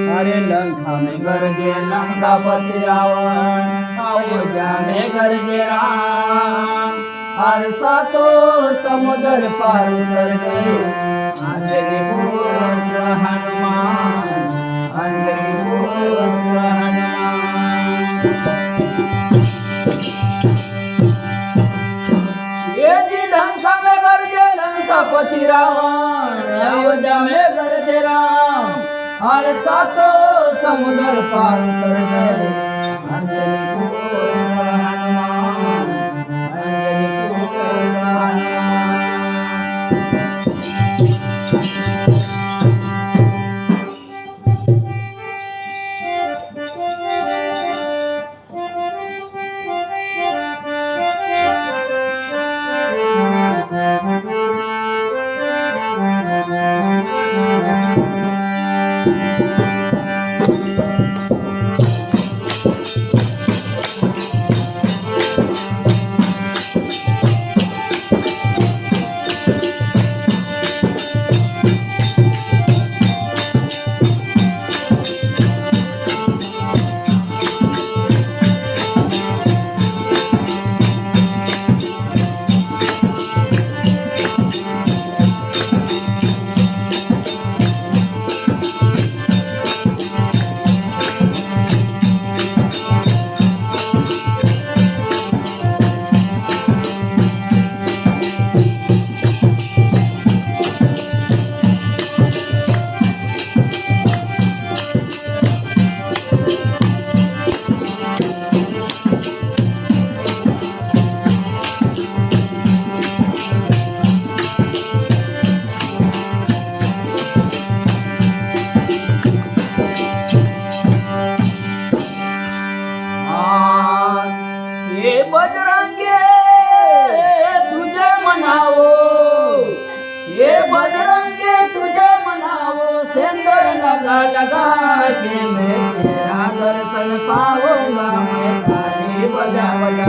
अरे लंका में गरजे लंकापति रावण, अयोध्या में गरजे राम। हर सातों समुद्र पार उतर गए अंजलि पुत्र हनुमान, अंजलि पुत्र हनुमान। ये जी लंका में गरजे लंकापति रावण, अयोध्या में गरजे राम। हर सातों समुद्र पार उतर गए अंजलि पुत्र हनुमान, अंजलि पुत्र हनुमान। बजरंगे तुझे मनावो, ये बजरंगे तुझे मनावो। सिंदूर लगा लगा के मैं तेरा दर्शन पाऊंगा, मैं ताली बजा बजा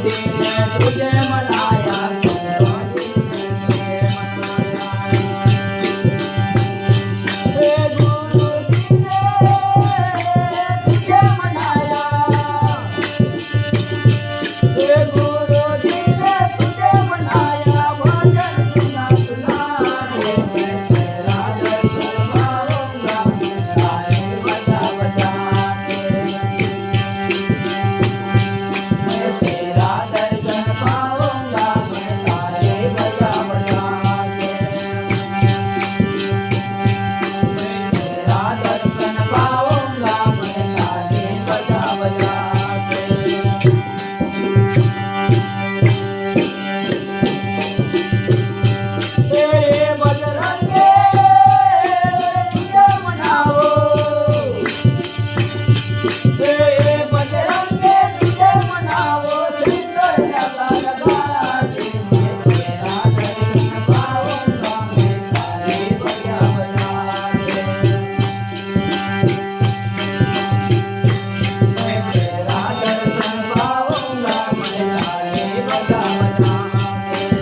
तुझे मनाया हे गुरुजीने तुझे मनाया हे गुरुजीने तुझे मनाया भजन सुना सुना के तेरा दर्शन पाऊंगा मैं सारे बजा बजा के मैं तेरा दर्शन पाऊंगा मैं सारे बजा बजा के मैं तेरा दर्शन पाऊंगा मैं सारे बजा बजा के हे बजरंगे तुझे मनाओ हे बजरंगे तुझे मनाओ सिंदूर लगा लगा के मैं तेरा दर्शन पाऊंगा मैं सारे बजा बजा के मैं तेरा दर्शन पाऊंगा मैं सारे बजा बजा के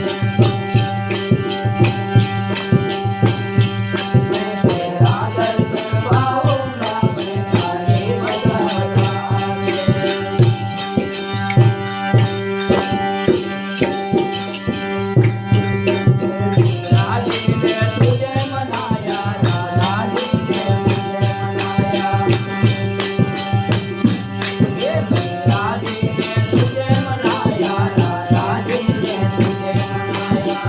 मैं तेरा दर्शन पाऊंगा मैं सारे बजा बजा के राजी ने तुझे मनाया राजी ने तुझे मनाया ये राजी ने तुझे मनाया राजी ने तुझे मनाया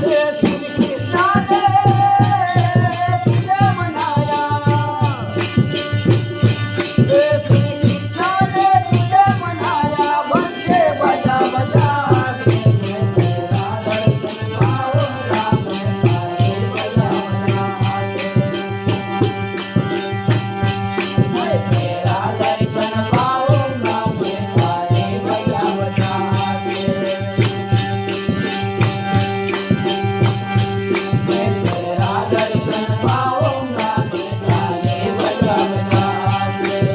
हे श्री कृष्णा ने तुझे मनाया हे श्री कृष्णा ने तुझे मनाया बंदे बजा बजा के मैं तेरा दर्शन पाऊंगा मैं सारे बजा बजा के मैं तेरा दर्शन पाऊंगा मैं सारे बजा बजा के मैं तेरा दर्शन पाऊंगा मैं सारे बजा बजा के